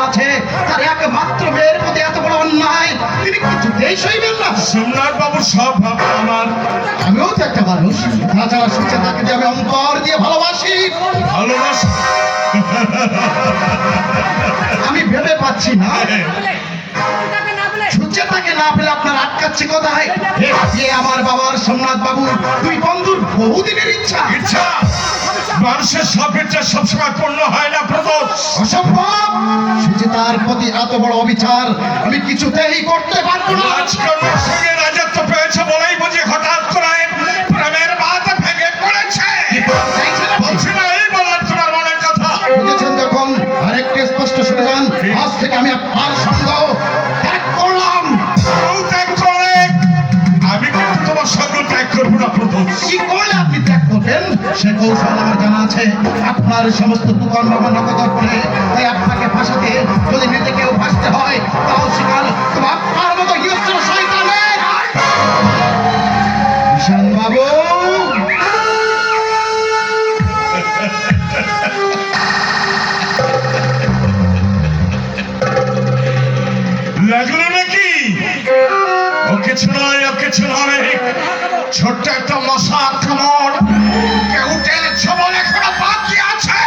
আছে তার একমাত্র মেয়ের প্রতি এত বড় অন্যায় তিনি কিছুতেই সইবেন না। সোমনাথ বাবুর সব ভাবনা আমার। আমিও তো একটা মানুষ, তাছাড়া সুচেতাকে যে আমি অন্তর দিয়ে ভালোবাসি। ভালোবাসা? আমি ভেবে পাচ্ছি না সুচেতাকে না পেলে আপনার আটকাচ্ছে কোথায়? এ আমার বাবার সোমনাথ বাবু দুই বন্ধুর বহুদিনের ইচ্ছা। ইচ্ছা? মানুষের সব ইচ্ছা সবসময় পূর্ণ হয় না প্রদোষ। অসম্ভব। সুচেতার প্রতি এত বড় অবিচার আমি কিছুতেই করতে পারবো না। রাজকন্যার সঙ্গে রাজত্ব পেয়েছে বলেই বুঝি হঠাৎ করে প্রেমের বাঁধ ভেঙে পড়েছে। বলছি না এই বলার তোমার মনের কথা। বুঝেছেন যখন আরেকটু স্পষ্ট শুনে যান, আজ থেকে আমি আপনার সঙ্গ ত্যাগ করলাম। ত্যাগ করলে আমি কিন্তু তোমার সঙ্গ ত্যাগ করবো না প্রদোষ। কি করলে আপনি ত্যাগ করবেন সে কৌশল আমার জানা আছে। আপনার সমস্ত দোকান বাবা নগদ করে তাই আপনাকে ফাঁসাতে যদি নিতে কেউ ফাঁসতে হয় তাও শিকার তবে আপনার মতো হিংস্র শয়তানের। ঈশান বাবু লাগলো নাকি? ও কিছু নয়, ও কিছু নয়, ছোট্ট একটা মশার কামড়। কেউ টেনেছ বলে এখনো বাকি আছে।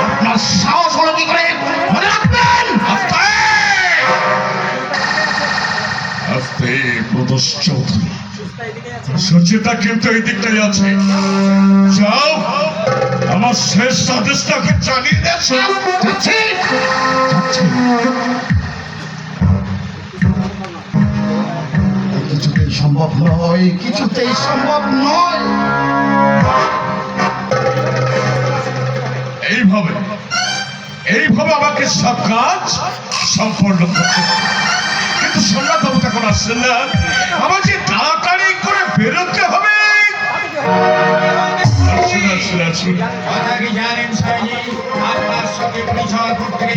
আপনার সাহস হলো কি করে? মনে রাখবেন। আস্তে আস্তে প্রদোষ চৌধুরী, সুচিতা কিন্তু এই দিকটাই আছে। যাও আমার শেষ আদেশটাকে চালিয়ে দিয়েছে। যাচ্ছি, যাচ্ছি। কিছুতেই সম্ভব নয়, কিছুতেই সম্ভব নয়। এইভাবে এইভাবে আমাকে সব কাজ সম্পন্ন করতে হবে। কিন্তু সোমনাথ বাবু তখন আসছেন না। আমার যে তাড়াতাড়ি করে বেরোতে হবে। আসুন, আসুন, আসুন। কথা কি জানেন সাইজি, আপনার সঙ্গে পরিচয় করতে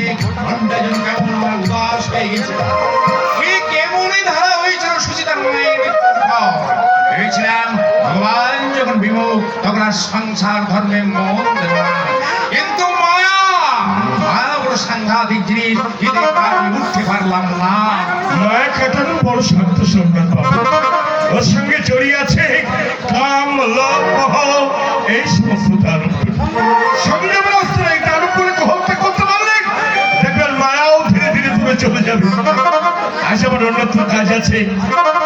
ঘন্টাজন কেমন আমার উদাস হয়ে গেছে। ঠিক এমনই ধারা হয়েছিল সুচিতার মায়ের মৃত্যুর পর। ভেবেছিলাম ভগবান যখন বিমুখ তখন আর সংসার ধর্মে মন দেব না। কিন্তু মায়া বড় সাংঘাতিক জিনিস, এদের আমি উঠতে পারলাম না। মায়া কাটানো বড় শান্ত সোমনাথ বাবু। ওর সঙ্গে জড়িয়ে আছে কাম, লোভ, মোহ, এই সমস্ত দারুণ সঙ্গে অস্ত্র। এই দারুণ করে হত্যা করতে পারলে দেখবেন মায়াও ধীরে ধীরে দূরে চলে যাবে। আজ আমার অন্যত্র কাজ আছে।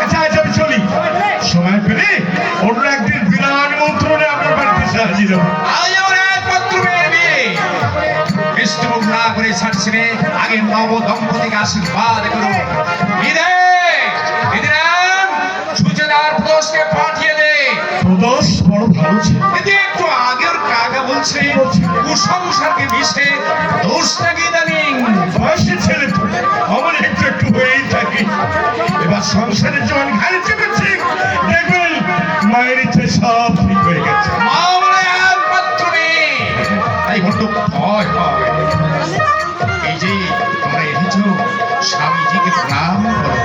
আচ্ছা আজ আমি চলি। সময় পেলে অন্য একদিন বিরাট মন্ত্রণে আপনার বাড়িতে হাজির হবো। আজ আমার একমাত্র মেয়ে বিয়ে। বিষ্ণুমুখ না করে ছাড়ছি রে, আগে নব দম্পতিকে আশীর্বাদ করুন। সুচেতার প্রদোষকে পাঠিয়ে দে। প্রদোষ বড় ভালো ছিল। কিন্তু একটু আগের কাকা বলছে কুসংসারকে মিশে দোষ নাকি ইদানিং। বয়সের ছেলে তো আমার একটু একটু হয়েই থাকে। এবার সংসারের যখন ঘাড়ে চেপেছে দেখবেন মায়ের ইচ্ছে সব ঠিক হয়ে গেছে। মা বলে একমাত্র মেয়ে, তাই বড্ড ভয় হয়। এই যে তোমরা এসেছ, স্বামীজিকে প্রণাম করো।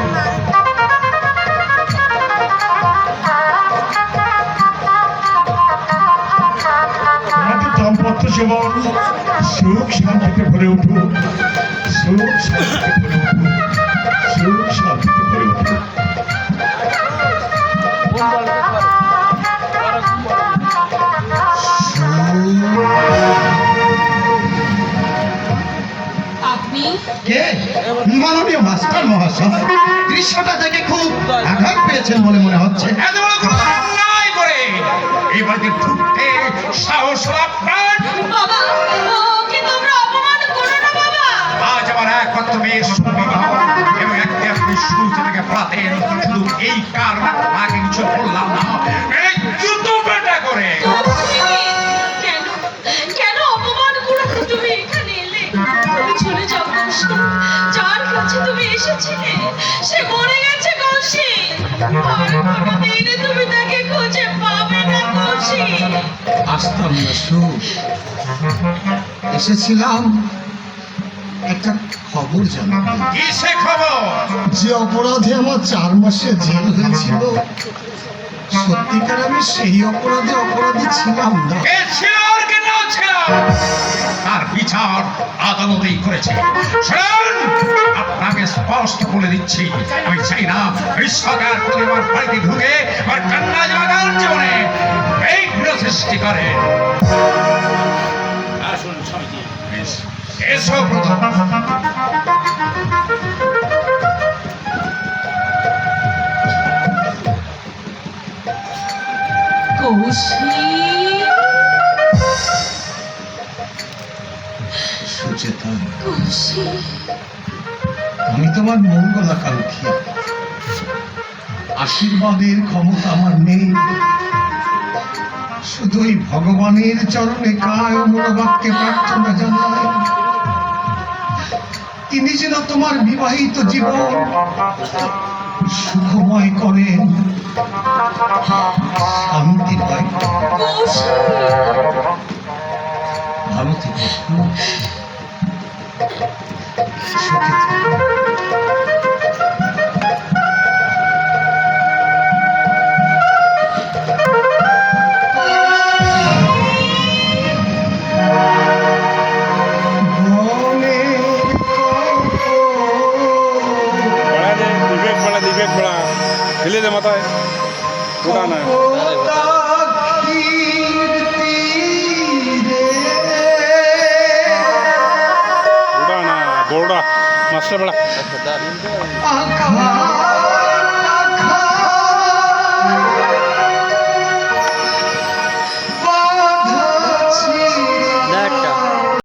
আমাদের দাম্পত্য জীবন সুখ শান্তিতে ভরে উঠুক, সুখ শান্তিতে ভরে উঠুক, সুখ শান্তিতে ভরে উঠুক। আপনি কে? মাননীয় মাস্টার মহাশয়, দৃশ্যটা দেখে খুব আঘাত পেয়েছেন বলে মনে হচ্ছে। এত বড় কোনো অন্যায় করে এই বাড়িতে ঢুকতে সাহস আপনার? বাবা, ওকে তোমরা অপমান করো না বাবা। আজ আমার একমাত্র মেয়ের সুবিবাহ এবং একটি আপনি সুচিতাকে প্রাতেন, শুধু এই কারণে আগে কিছু বললাম না। এই জুতো পেটা করে কেন কেন অপমান করে তুমি এখানে এলে? তুমি চলে যাও কৌশি। যার কাছে তুমি এসেছিলে সে মরে গেছে কৌশি। আর কোনোদিন তুমি তাকে খুঁজে পাবে না কৌশি। আসতাম না সুখ, এসেছিলাম একটা খবর জানাতে। কিসে খবর? যে অপরাধে আমার 4 মাসে জেল হয়েছিল সত্যিকার আমি সেই অপরাধী ছিলাম না। কে ছিল আর কে না ছিল তার বিচার আদালতেই করেছে। শুনুন, আপনাকে স্পষ্ট বলে দিচ্ছি, আমি চাই না বিশ্বকার প্রতিমার বাড়িতে ঢুকে আর কান্না জমাদার জীবনে বিঘ্ন সৃষ্টি করে। আসুন স্বামীজি। এসো প্রথম। কৌশিক, সুচেতা, কৌশিক, আমি তোমার মঙ্গলাকাঙ্ক্ষী। আশীর্বাদের ক্ষমতা আমার নেই, শুধু ওই ভগবানের চরণে কায় ও মনোবাক্যে প্রার্থনা জানাই, তিনি যেন তোমার বিবাহিত জীবন সুখময় করেন, শান্তি পায়। কৌশিক। ভালো থেকো সুখে থেকো। बड़ा दे विवेक बड़ा हिले दे माताए उड़ाना है उड़ाना बोर्डा मास्टर बड़ा आकाश